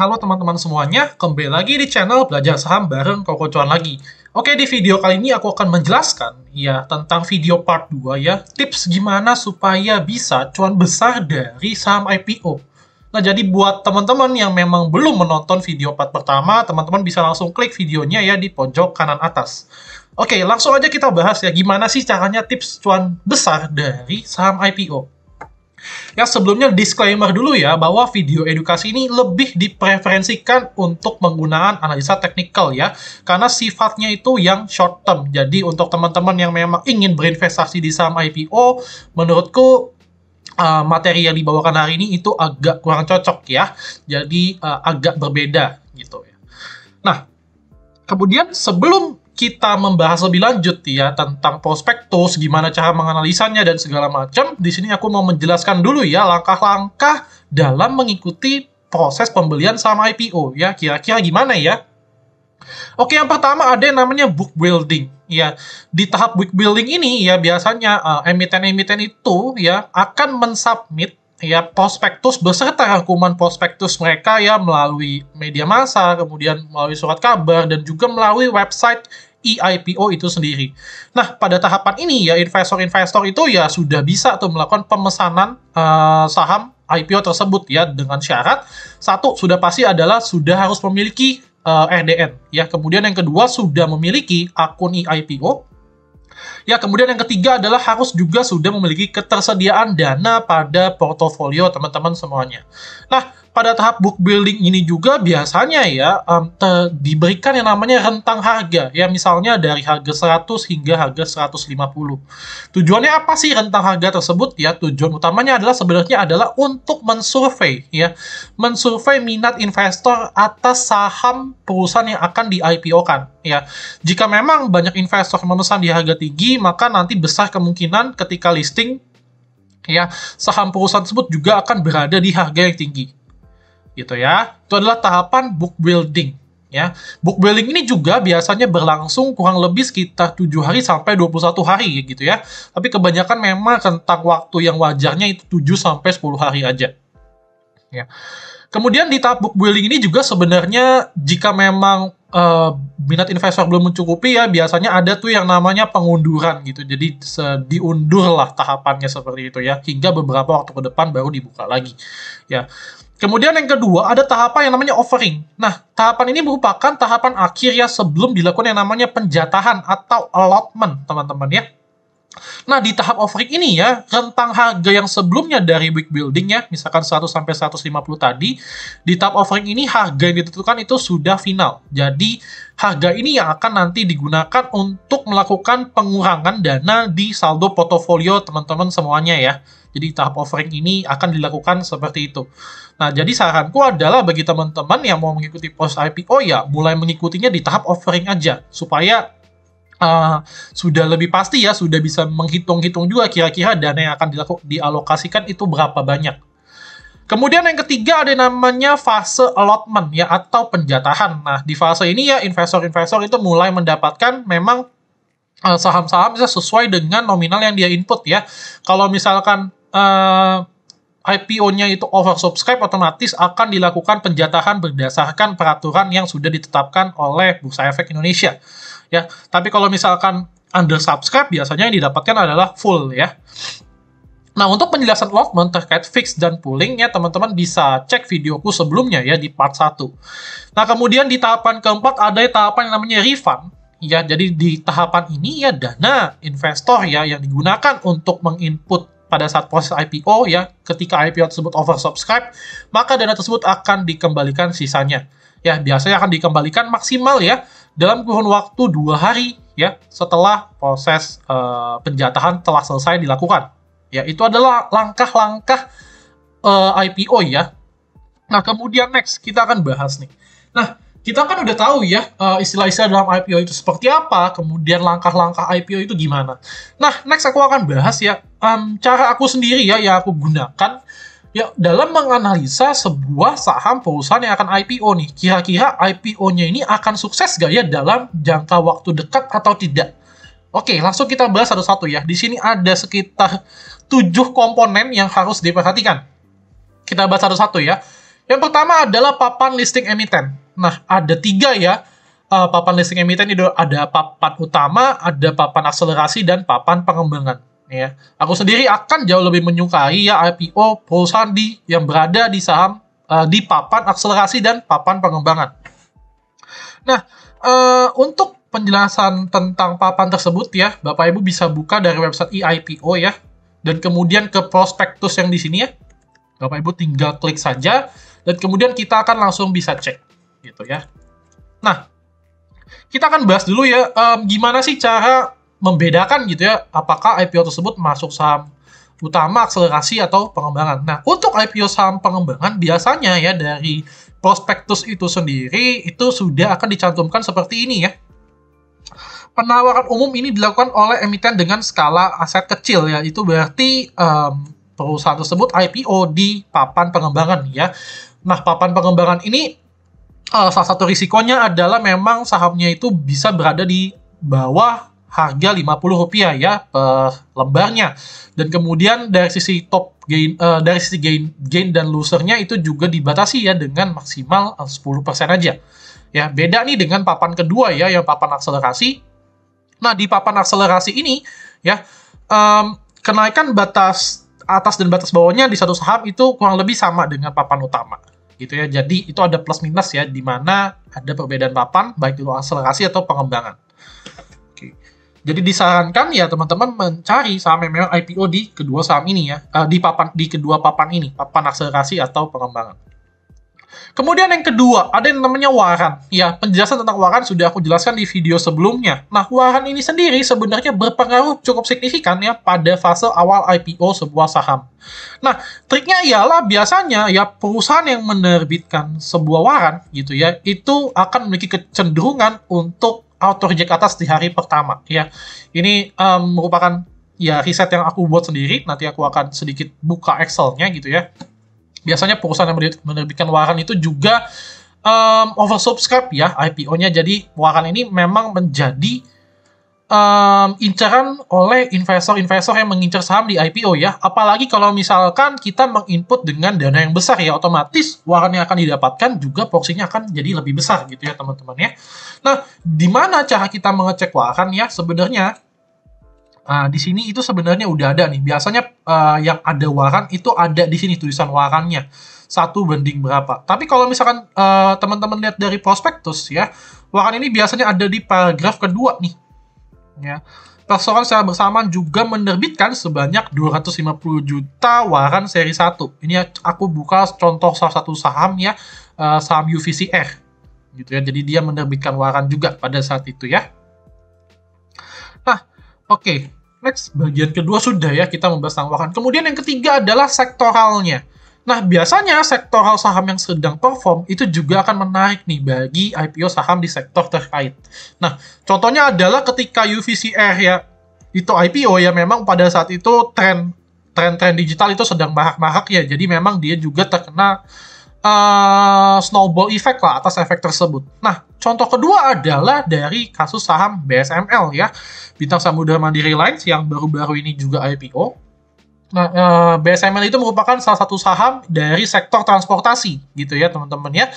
halo teman-teman semuanya, kembali lagi di channel Belajar Saham bareng Koko Cuan lagi. Oke, di video kali ini aku akan menjelaskan ya tentang video part 2 ya, tips gimana supaya bisa cuan besar dari saham IPO. Nah, jadi buat teman-teman yang memang belum menonton video part pertama, teman-teman bisa langsung klik videonya ya di pojok kanan atas. Oke, langsung aja kita bahas ya gimana sih caranya tips cuan besar dari saham IPO. Ya, sebelumnya disclaimer dulu ya, bahwa video edukasi ini lebih dipreferensikan untuk penggunaan analisa teknikal ya, karena sifatnya itu yang short term. Jadi untuk teman-teman yang memang ingin berinvestasi di saham IPO, menurutku materi yang dibawakan hari ini itu agak kurang cocok ya, jadi agak berbeda gitu ya. Nah, kemudian sebelum kita membahas lebih lanjut ya tentang prospektus, gimana cara menganalisanya dan segala macam, di sini aku mau menjelaskan dulu ya langkah-langkah dalam mengikuti proses pembelian saham IPO ya. Kira-kira gimana ya? Oke, yang pertama ada yang namanya book building ya. Di tahap book building ini ya biasanya emiten-emiten itu ya akan mensubmit ya prospektus beserta rangkuman prospektus mereka ya melalui media massa, kemudian melalui surat kabar dan juga melalui website eIPO itu sendiri. Nah, pada tahapan ini ya investor-investor itu ya sudah bisa tuh melakukan pemesanan saham IPO tersebut ya dengan syarat satu sudah pasti adalah sudah harus memiliki RDN ya. Kemudian yang kedua sudah memiliki akun eIPO. Ya, kemudian yang ketiga adalah harus juga sudah memiliki ketersediaan dana pada portofolio teman-teman semuanya. Nah, pada tahap book building ini juga biasanya ya diberikan yang namanya rentang harga ya, misalnya dari harga 100 hingga harga 150. Tujuannya apa sih rentang harga tersebut ya? Tujuan utamanya adalah sebenarnya adalah untuk mensurvei ya, mensurvei minat investor atas saham perusahaan yang akan di IPO-kan ya. Jika memang banyak investor memesan di harga tinggi, maka nanti besar kemungkinan ketika listing ya saham perusahaan tersebut juga akan berada di harga yang tinggi. Gitu ya. Itu adalah tahapan book building ya. Book building ini juga biasanya berlangsung kurang lebih sekitar 7 hari sampai 21 hari gitu ya. Tapi kebanyakan memang tentang waktu yang wajarnya itu 7 sampai 10 hari aja. Ya. Kemudian di tahap book building ini juga sebenarnya jika memang minat investor belum mencukupi ya, biasanya ada tuh yang namanya pengunduran gitu. Jadi diundur lah tahapannya seperti itu ya, hingga beberapa waktu ke depan baru dibuka lagi. Ya. Kemudian yang kedua ada tahapan yang namanya offering. Nah, tahapan ini merupakan tahapan akhir ya sebelum dilakukan yang namanya penjatahan atau allotment, teman-teman ya. Nah, di tahap offering ini ya, rentang harga yang sebelumnya dari book building ya, misalkan 100 sampai 150 tadi, di tahap offering ini harga yang ditentukan itu sudah final. Jadi, harga ini yang akan nanti digunakan untuk melakukan pengurangan dana di saldo portofolio teman-teman semuanya ya. Jadi, tahap offering ini akan dilakukan seperti itu. Nah, jadi saranku adalah bagi teman-teman yang mau mengikuti proses IPO ya, mulai mengikutinya di tahap offering aja, supaya sudah lebih pasti ya, sudah bisa menghitung-hitung juga kira-kira dana yang akan dialokasikan itu berapa banyak. Kemudian yang ketiga ada yang namanya fase allotment ya, atau penjatahan. Nah, di fase ini ya investor-investor itu mulai mendapatkan memang saham-saham bisa sesuai dengan nominal yang dia input ya. Kalau misalkan IPO-nya itu oversubscribe, otomatis akan dilakukan penjatahan berdasarkan peraturan yang sudah ditetapkan oleh Bursa Efek Indonesia. Ya, tapi kalau misalkan undersubscribe, biasanya yang didapatkan adalah full ya. Nah, untuk penjelasan allotment terkait fix dan pooling ya, teman-teman bisa cek videoku sebelumnya ya di part 1. Nah, kemudian di tahapan keempat ada tahapan yang namanya refund. Ya, jadi di tahapan ini ya dana investor ya yang digunakan untuk menginput pada saat proses IPO ya, ketika IPO tersebut oversubscribe, maka dana tersebut akan dikembalikan sisanya. Ya, biasanya akan dikembalikan maksimal ya dalam kurun waktu 2 hari ya setelah proses penjatahan telah selesai dilakukan. Ya, itu adalah langkah-langkah IPO ya. Nah, kemudian next kita akan bahas nih. Nah, kita kan udah tahu ya istilah-istilah dalam IPO itu seperti apa, kemudian langkah-langkah IPO itu gimana. Nah, next aku akan bahas ya cara aku sendiri ya yang aku gunakan ya dalam menganalisa sebuah saham perusahaan yang akan IPO nih. Kira-kira IPO-nya ini akan sukses gak ya dalam jangka waktu dekat atau tidak? Oke, langsung kita bahas satu-satu ya. Di sini ada sekitar 7 komponen yang harus diperhatikan. Kita bahas satu-satu ya. Yang pertama adalah papan listing emiten. Nah, ada 3 ya. Papan listing emiten itu ada papan utama, ada papan akselerasi, dan papan pengembangan. Ya, aku sendiri akan jauh lebih menyukai ya IPO perusahaan yang berada di saham di papan akselerasi dan papan pengembangan. Nah, untuk penjelasan tentang papan tersebut ya, Bapak Ibu bisa buka dari website eIPO ya, dan kemudian ke prospektus yang di sini ya. Bapak Ibu tinggal klik saja, dan kemudian kita akan langsung bisa cek, gitu ya. Nah, kita akan bahas dulu ya, gimana sih cara membedakan gitu ya, apakah IPO tersebut masuk saham utama, akselerasi, atau pengembangan. Nah, untuk IPO saham pengembangan, biasanya ya dari prospektus itu sendiri, itu sudah akan dicantumkan seperti ini ya. Penawaran umum ini dilakukan oleh emiten dengan skala aset kecil ya, itu berarti perusahaan tersebut IPO di papan pengembangan ya. Nah, papan pengembangan ini salah satu risikonya adalah memang sahamnya itu bisa berada di bawah harga Rp50 ya per lembarnya. Dan kemudian dari sisi top gain, dari sisi gain dan losernya itu juga dibatasi ya dengan maksimal 10% aja. Ya, beda nih dengan papan kedua ya, yang papan akselerasi. Nah, di papan akselerasi ini ya, kenaikan batas atas dan batas bawahnya di satu saham itu kurang lebih sama dengan papan utama. Gitu ya. Jadi itu ada plus minus ya, di mana ada perbedaan papan baik itu akselerasi atau pengembangan. Oke. Jadi disarankan ya teman-teman mencari saham yang memang IPO di kedua saham ini ya, di kedua papan ini, papan akselerasi atau pengembangan. Kemudian yang kedua, ada yang namanya waran. Ya, penjelasan tentang waran sudah aku jelaskan di video sebelumnya. Nah, waran ini sendiri sebenarnya berpengaruh cukup signifikan ya pada fase awal IPO sebuah saham. Nah, triknya ialah biasanya ya perusahaan yang menerbitkan sebuah waran gitu ya, itu akan memiliki kecenderungan untuk auto reject atas di hari pertama ya. Ini merupakan ya riset yang aku buat sendiri, nanti aku akan sedikit buka Excel-nya gitu ya. Biasanya perusahaan yang menerbitkan waran itu juga oversubscribe ya IPO-nya. Jadi waran ini memang menjadi incaran oleh investor-investor yang mengincar saham di IPO ya. Apalagi kalau misalkan kita menginput dengan dana yang besar ya, otomatis waran yang akan didapatkan juga porsinya akan jadi lebih besar gitu ya teman-teman ya. Nah, di mana cara kita mengecek waran ya? Sebenarnya di sini itu sebenarnya udah ada nih. Biasanya yang ada waran itu ada di sini tulisan warannya 1:berapa. Tapi kalau misalkan teman-teman lihat dari prospektus ya, waran ini biasanya ada di paragraf kedua nih. Ya. Perseroan secara bersamaan juga menerbitkan sebanyak 250 juta waran seri 1. Ini aku buka contoh salah satu saham ya, saham UVCR. Gitu ya. Jadi dia menerbitkan waran juga pada saat itu ya. Nah, oke. Next, bagian kedua sudah ya, kita membahas tentang waran. Kemudian yang ketiga adalah sektoralnya. Nah, biasanya sektoral saham yang sedang perform itu juga akan menarik nih bagi IPO saham di sektor terkait. Nah, contohnya adalah ketika UVCR ya, itu IPO ya, memang pada saat itu tren digital itu sedang marak-marak ya. Jadi memang dia juga terkena snowball effect lah atas efek tersebut. Nah, contoh kedua adalah dari kasus saham BSML ya, Bintang Samudra Mandiri Lines yang baru-baru ini juga IPO. Nah, BSML itu merupakan salah satu saham dari sektor transportasi gitu ya teman-teman ya.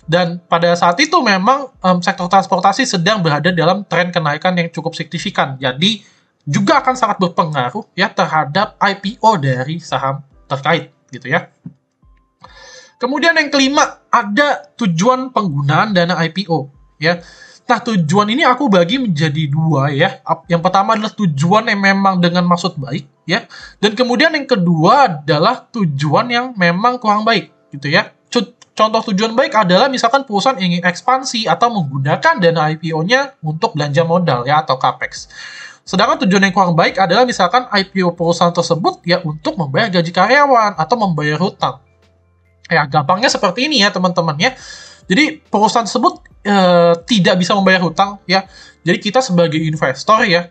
Dan pada saat itu memang sektor transportasi sedang berada dalam tren kenaikan yang cukup signifikan. Jadi juga akan sangat berpengaruh ya terhadap IPO dari saham terkait gitu ya. Kemudian yang kelima, ada tujuan penggunaan dana IPO ya. Nah, tujuan ini aku bagi menjadi dua ya. Yang pertama adalah tujuan yang memang dengan maksud baik ya. Dan kemudian yang kedua adalah tujuan yang memang kurang baik gitu ya. Contoh tujuan baik adalah misalkan perusahaan ingin ekspansi atau menggunakan dana IPO-nya untuk belanja modal ya atau capex. Sedangkan tujuan yang kurang baik adalah misalkan IPO perusahaan tersebut ya untuk membayar gaji karyawan atau membayar hutang. Ya, gampangnya seperti ini ya teman-teman ya. Jadi perusahaan tersebut tidak bisa membayar hutang ya. Jadi kita sebagai investor ya,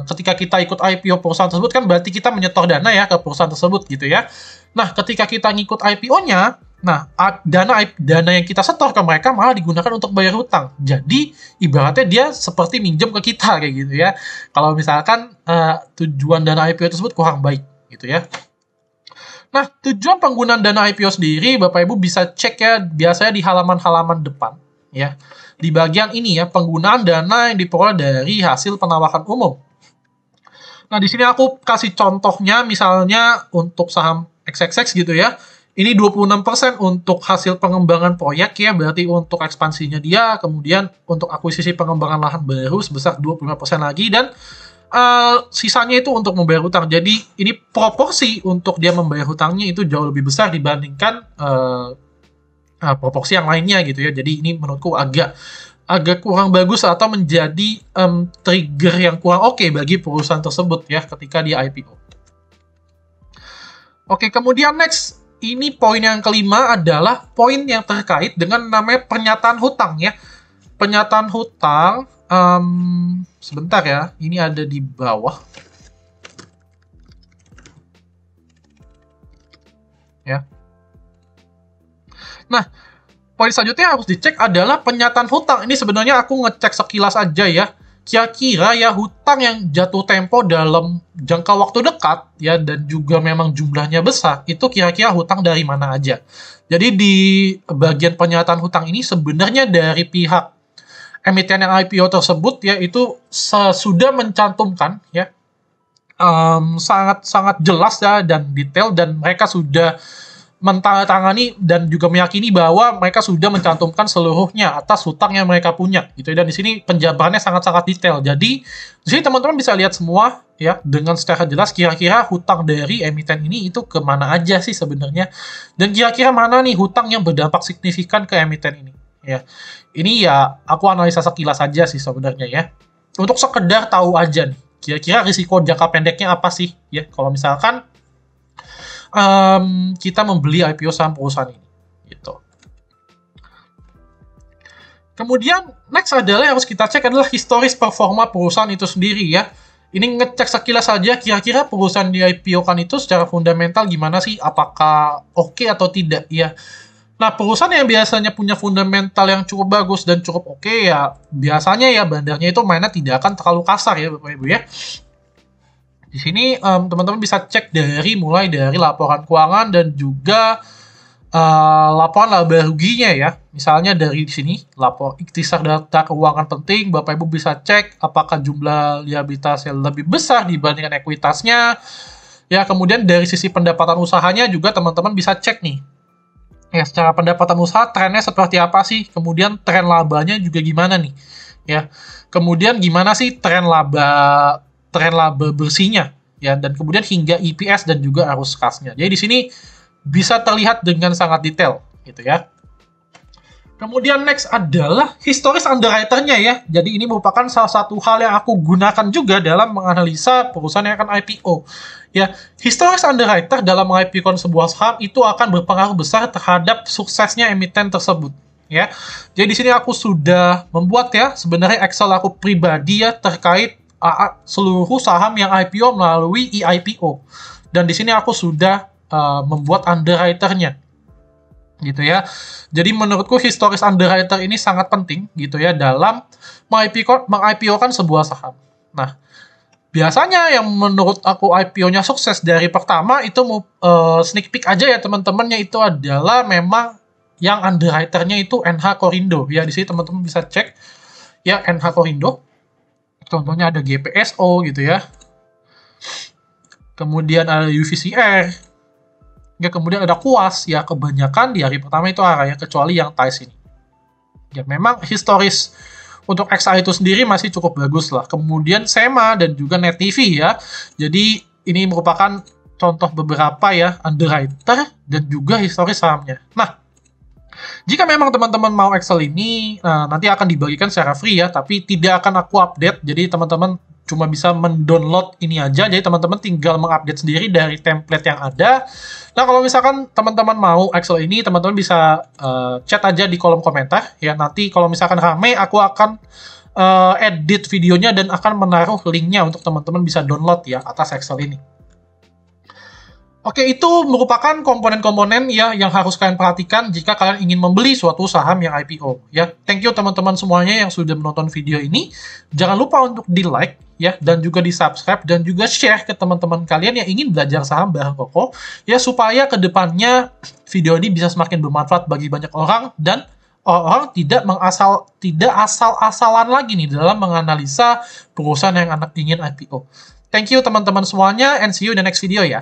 ketika kita ikut IPO perusahaan tersebut kan berarti kita menyetor dana ya ke perusahaan tersebut gitu ya. Nah, ketika kita ngikut IPO-nya, nah dana yang kita setor ke mereka malah digunakan untuk bayar hutang. Jadi ibaratnya dia seperti minjem ke kita kayak gitu ya. Kalau misalkan tujuan dana IPO tersebut kurang baik gitu ya. Nah, tujuan penggunaan dana IPO sendiri, Bapak Ibu bisa cek ya, biasanya di halaman-halaman depan, ya. Di bagian ini ya, penggunaan dana yang diperoleh dari hasil penawaran umum. Nah, di sini aku kasih contohnya, misalnya untuk saham XXX gitu ya. Ini 26% untuk hasil pengembangan proyek ya, berarti untuk ekspansinya dia, kemudian untuk akuisisi pengembangan lahan baru sebesar 25% lagi, dan sisanya itu untuk membayar hutang. Jadi ini proporsi untuk dia membayar hutangnya itu jauh lebih besar dibandingkan proporsi yang lainnya gitu ya. Jadi ini menurutku agak kurang bagus atau menjadi trigger yang kurang oke bagi perusahaan tersebut ya ketika dia IPO. Oke, kemudian next, ini poin yang kelima adalah poin yang terkait dengan namanya pernyataan hutang ya. Pernyataan hutang, sebentar ya, ini ada di bawah. Ya. Nah, poin selanjutnya yang harus dicek adalah pernyataan hutang. Ini sebenarnya aku ngecek sekilas aja ya. Kira-kira ya hutang yang jatuh tempo dalam jangka waktu dekat ya, dan juga memang jumlahnya besar, itu kira-kira hutang dari mana aja. Jadi di bagian pernyataan hutang ini sebenarnya dari pihak emiten yang IPO tersebut ya, itu sudah mencantumkan ya sangat jelas ya dan detail, dan mereka sudah mentandatangani dan juga meyakini bahwa mereka sudah mencantumkan seluruhnya atas hutang yang mereka punya gitu. Dan di sini penjabarannya sangat-sangat detail. Jadi di sini teman-teman bisa lihat semua ya dengan secara jelas kira-kira hutang dari emiten ini itu kemana aja sih sebenarnya, dan kira-kira mana nih hutang yang berdampak signifikan ke emiten ini ya. Ini ya aku analisa sekilas aja sih sebenarnya ya, untuk sekedar tahu aja nih kira-kira risiko jangka pendeknya apa sih ya kalau misalkan kita membeli IPO saham perusahaan ini, gitu. Kemudian next adalah yang harus kita cek adalah historis performa perusahaan itu sendiri ya. Ini ngecek sekilas saja kira-kira perusahaan di IPO-kan itu secara fundamental gimana sih, apakah oke atau tidak ya. Nah, perusahaan yang biasanya punya fundamental yang cukup bagus dan cukup oke ya, biasanya ya bandarnya itu mainnya tidak akan terlalu kasar ya Bapak Ibu ya. Di sini teman-teman bisa cek mulai dari laporan keuangan dan juga laporan laba ruginya ya. Misalnya dari sini lapor ikhtisar data keuangan penting, Bapak Ibu bisa cek apakah jumlah liabilitasnya lebih besar dibandingkan ekuitasnya. Ya, kemudian dari sisi pendapatan usahanya juga teman-teman bisa cek nih. Ya, secara pendapatan usaha trennya seperti apa sih? Kemudian tren labanya juga gimana nih? Ya. Kemudian gimana sih tren laba bersihnya ya, dan kemudian hingga EPS dan juga arus kasnya. Jadi di sini bisa terlihat dengan sangat detail gitu ya. Kemudian next adalah historis underwriter-nya ya. Jadi ini merupakan salah satu hal yang aku gunakan juga dalam menganalisa perusahaan yang akan IPO. Ya, historis underwriter dalam meng-IPO-kan sebuah saham itu akan berpengaruh besar terhadap suksesnya emiten tersebut. Ya, jadi di sini aku sudah membuat ya sebenarnya Excel aku pribadi ya terkait seluruh saham yang IPO melalui eIPO, dan di sini aku sudah membuat underwriter-nya gitu ya. Jadi menurutku historis underwriter ini sangat penting gitu ya dalam meng-IPO-kan sebuah saham. Nah, biasanya yang menurut aku IPO-nya sukses dari pertama itu sneak peek aja ya teman-temannya, itu adalah memang yang underwriter-nya itu NH Korindo ya. Di sini teman-teman bisa cek ya NH Korindo. Contohnya ada GPSO gitu ya. Kemudian ada UVCR. Ya, kemudian ada Kuas. Ya, kebanyakan di hari pertama itu arahnya, kecuali yang TAIS ini. Ya, memang historis untuk XA itu sendiri masih cukup bagus lah. Kemudian SEMA dan juga Net TV ya. Jadi, ini merupakan contoh beberapa ya underwriter dan juga historis sahamnya. Nah, jika memang teman-teman mau Excel ini, nanti akan dibagikan secara free ya, tapi tidak akan aku update. Jadi teman-teman cuma bisa mendownload ini aja. Jadi teman-teman tinggal mengupdate sendiri dari template yang ada. Nah, kalau misalkan teman-teman mau Excel ini, teman-teman bisa chat aja di kolom komentar ya. Nanti kalau misalkan rame, aku akan edit videonya dan akan menaruh linknya untuk teman-teman bisa download ya atas Excel ini. Oke, itu merupakan komponen-komponen ya yang harus kalian perhatikan jika kalian ingin membeli suatu saham yang IPO ya. Thank you teman-teman semuanya yang sudah menonton video ini. Jangan lupa untuk di-like ya dan juga di-subscribe dan juga share ke teman-teman kalian yang ingin belajar saham bareng Koko ya supaya kedepannya video ini bisa semakin bermanfaat bagi banyak orang dan orang tidak asal-asalan lagi nih dalam menganalisa perusahaan yang anak ingin IPO. Thank you teman-teman semuanya and see you in the next video ya.